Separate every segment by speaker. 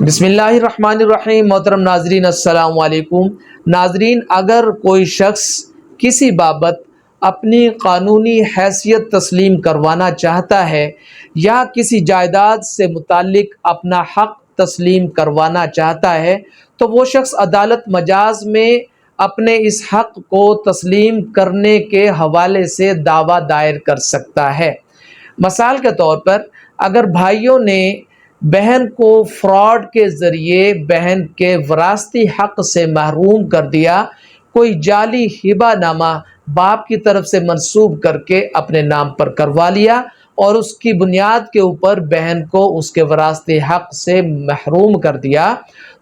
Speaker 1: بسم اللہ الرحمن الرحیم۔ محترم ناظرین السلام علیکم۔ ناظرین، اگر کوئی شخص کسی بابت اپنی قانونی حیثیت تسلیم کروانا چاہتا ہے یا کسی جائیداد سے متعلق اپنا حق تسلیم کروانا چاہتا ہے تو وہ شخص عدالت مجاز میں اپنے اس حق کو تسلیم کرنے کے حوالے سے دعویٰ دائر کر سکتا ہے۔ مثال کے طور پر اگر بھائیوں نے بہن کو فراڈ کے ذریعے بہن کے وراثتی حق سے محروم کر دیا، کوئی جعلی ہبہ نامہ باپ کی طرف سے منسوب کر کے اپنے نام پر کروا لیا اور اس کی بنیاد کے اوپر بہن کو اس کے وراثتی حق سے محروم کر دیا،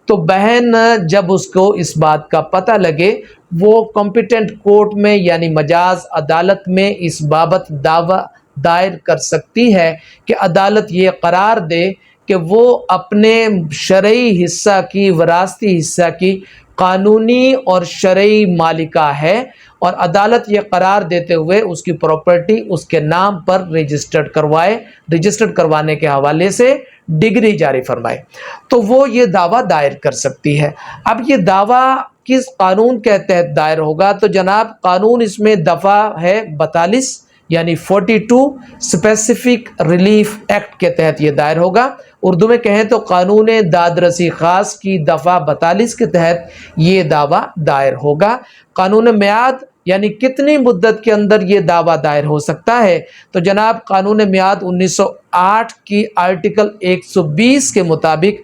Speaker 1: تو بہن جب اس کو اس بات کا پتہ لگے وہ کمپیٹنٹ کورٹ میں یعنی مجاز عدالت میں اس بابت دعویٰ دائر کر سکتی ہے کہ عدالت یہ قرار دے کہ وہ اپنے شرعی حصہ کی وراثتی حصہ کی قانونی اور شرعی مالکہ ہے، اور عدالت یہ قرار دیتے ہوئے اس کی پراپرٹی اس کے نام پر رجسٹرڈ کروائے، رجسٹرڈ کروانے کے حوالے سے ڈگری جاری فرمائے، تو وہ یہ دعویٰ دائر کر سکتی ہے۔ اب یہ دعویٰ کس قانون کے تحت دائر ہوگا؟ تو جناب قانون اس میں دفعہ ہے 42 یعنی 42 اسپیسیفک ریلیف ایکٹ کے تحت یہ دائر ہوگا۔ اردو میں کہیں تو قانون دادرسی خاص کی دفعہ 42 کے تحت یہ دعویٰ دائر ہوگا۔ قانون میعاد یعنی کتنی مدت کے اندر یہ دعویٰ دائر ہو سکتا ہے؟ تو جناب قانون میعاد 1908 کی آرٹیکل 120 کے مطابق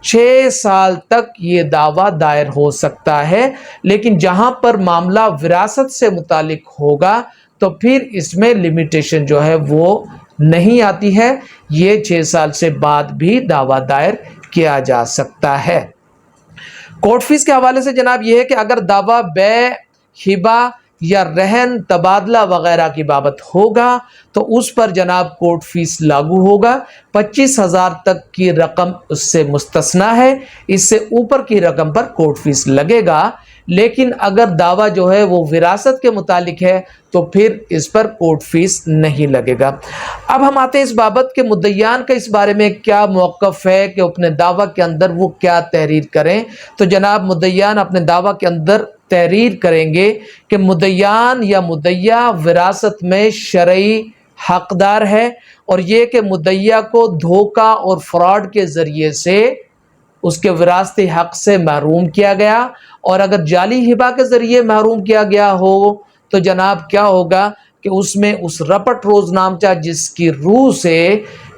Speaker 1: 6 سال تک یہ دعویٰ دائر ہو سکتا ہے، لیکن جہاں پر معاملہ وراثت سے متعلق ہوگا تو پھر اس میں لمیٹیشن جو ہے وہ نہیں آتی ہے، یہ 6 سال سے بعد بھی دعویٰ دائر کیا جا سکتا ہے۔ کورٹ فیس کے حوالے سے جناب یہ ہے کہ اگر دعویٰ بیع، ہبہ یا رہن، تبادلہ وغیرہ کی بابت ہوگا تو اس پر جناب کورٹ فیس لاگو ہوگا۔ 25,000 تک کی رقم اس سے مستثنی ہے، اس سے اوپر کی رقم پر کورٹ فیس لگے گا، لیکن اگر دعویٰ جو ہے وہ وراثت کے متعلق ہے تو پھر اس پر کورٹ فیس نہیں لگے گا۔ اب ہم آتے ہیں اس بابت کہ مدعیان کا اس بارے میں کیا موقف ہے کہ اپنے دعویٰ کے اندر وہ کیا تحریر کریں۔ تو جناب مدعیان اپنے دعویٰ کے اندر تحریر کریں گے کہ مدعیان یا مدعیہ وراثت میں شرعی حقدار ہے، اور یہ کہ مدعیہ کو دھوکہ اور فراڈ کے ذریعے سے اس کے وراثتی حق سے محروم کیا گیا، اور اگر جعلی ہبہ کے ذریعے محروم کیا گیا ہو تو جناب کیا ہوگا کہ اس میں اس رپٹ روز نامچہ جس کی روح سے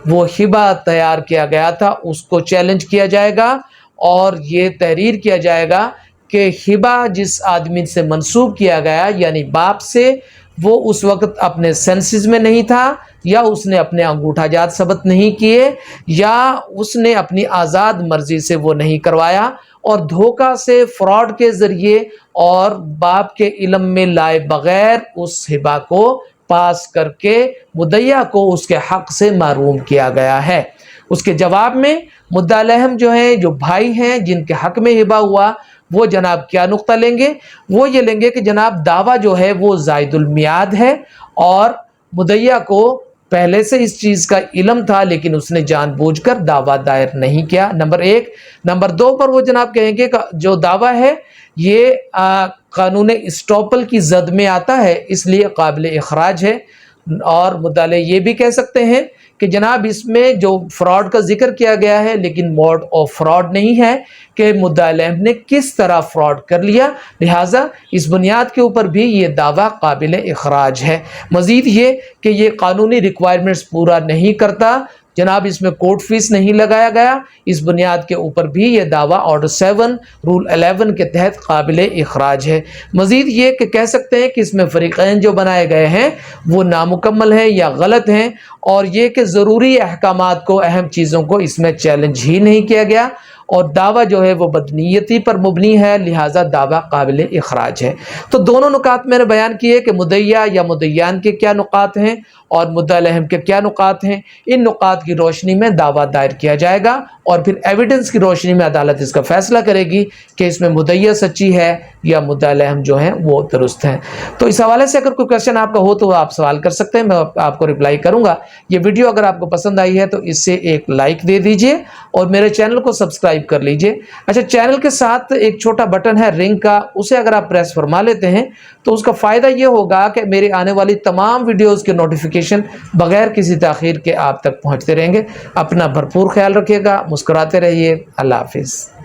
Speaker 1: وہ ہبہ تیار کیا گیا تھا اس کو چیلنج کیا جائے گا، اور یہ تحریر کیا جائے گا کہ ہبہ جس آدمی سے منسوب کیا گیا یعنی باپ سے، وہ اس وقت اپنے سینسز میں نہیں تھا، یا اس نے اپنے انگوٹھا جات ثبت نہیں کیے، یا اس نے اپنی آزاد مرضی سے وہ نہیں کروایا، اور دھوکہ سے فراڈ کے ذریعے اور باپ کے علم میں لائے بغیر اس ہبہ کو پاس کر کے مدعیہ کو اس کے حق سے محروم کیا گیا ہے۔ اس کے جواب میں مدعی علیہم جو ہیں، جو بھائی ہیں جن کے حق میں ہبہ ہوا، وہ جناب کیا نقطہ لیں گے؟ وہ یہ لیں گے کہ جناب دعویٰ جو ہے وہ زائد المیعاد ہے، اور مدعیہ کو پہلے سے اس چیز کا علم تھا لیکن اس نے جان بوجھ کر دعویٰ دائر نہیں کیا، نمبر 1۔ نمبر 2 پر وہ جناب کہیں گے کہ جو دعویٰ ہے یہ قانون اسٹاپل کی زد میں آتا ہے، اس لیے قابل اخراج ہے، اور مدعی یہ بھی کہہ سکتے ہیں کہ جناب اس میں جو فراڈ کا ذکر کیا گیا ہے لیکن موڈ آف فراڈ نہیں ہے کہ مدعی علیہ نے کس طرح فراڈ کر لیا، لہٰذا اس بنیاد کے اوپر بھی یہ دعویٰ قابل اخراج ہے۔ مزید یہ کہ یہ قانونی ریکوائرمنٹس پورا نہیں کرتا، جناب اس میں کورٹ فیس نہیں لگایا گیا، اس بنیاد کے اوپر بھی یہ دعویٰ آرڈر 7 رول 11 کے تحت قابل اخراج ہے۔ مزید یہ کہ کہہ سکتے ہیں کہ اس میں فریقین جو بنائے گئے ہیں وہ نامکمل ہیں یا غلط ہیں، اور یہ کہ ضروری احکامات کو، اہم چیزوں کو اس میں چیلنج ہی نہیں کیا گیا، اور دعویٰ جو ہے وہ بدنیتی پر مبنی ہے، لہٰذا دعویٰ قابل اخراج ہے۔ تو دونوں نکات میں نے بیان کیے کہ مدعیہ یا مدعیان کے کیا نکات ہیں اور مدعی علیہم کے کیا نکات ہیں۔ ان نکات کی روشنی میں دعویٰ دائر کیا جائے گا، اور پھر ایویڈنس کی روشنی میں عدالت اس کا فیصلہ کرے گی کہ اس میں مدعیہ سچی ہے یا مدعا علیہم جو ہیں وہ درست ہیں۔ تو اس حوالے سے اگر کوئی کویشچن آپ کا ہو تو آپ سوال کر سکتے ہیں، میں آپ کو رپلائی کروں گا۔ یہ ویڈیو اگر آپ کو پسند آئی ہے تو اس سے ایک لائک دے دیجئے اور میرے چینل کو سبسکرائب کر لیجئے۔ اچھا، چینل کے ساتھ ایک چھوٹا بٹن ہے رنگ کا، اسے اگر آپ پریس فرما لیتے ہیں تو اس کا فائدہ یہ ہوگا کہ میرے آنے والی تمام ویڈیوز کے نوٹیفیکیشن بغیر کسی تاخیر کے آپ تک پہنچتے رہیں گے۔ اپنا بھرپور خیال رکھیے گا، مسکراتے رہیے۔ اللہ حافظ۔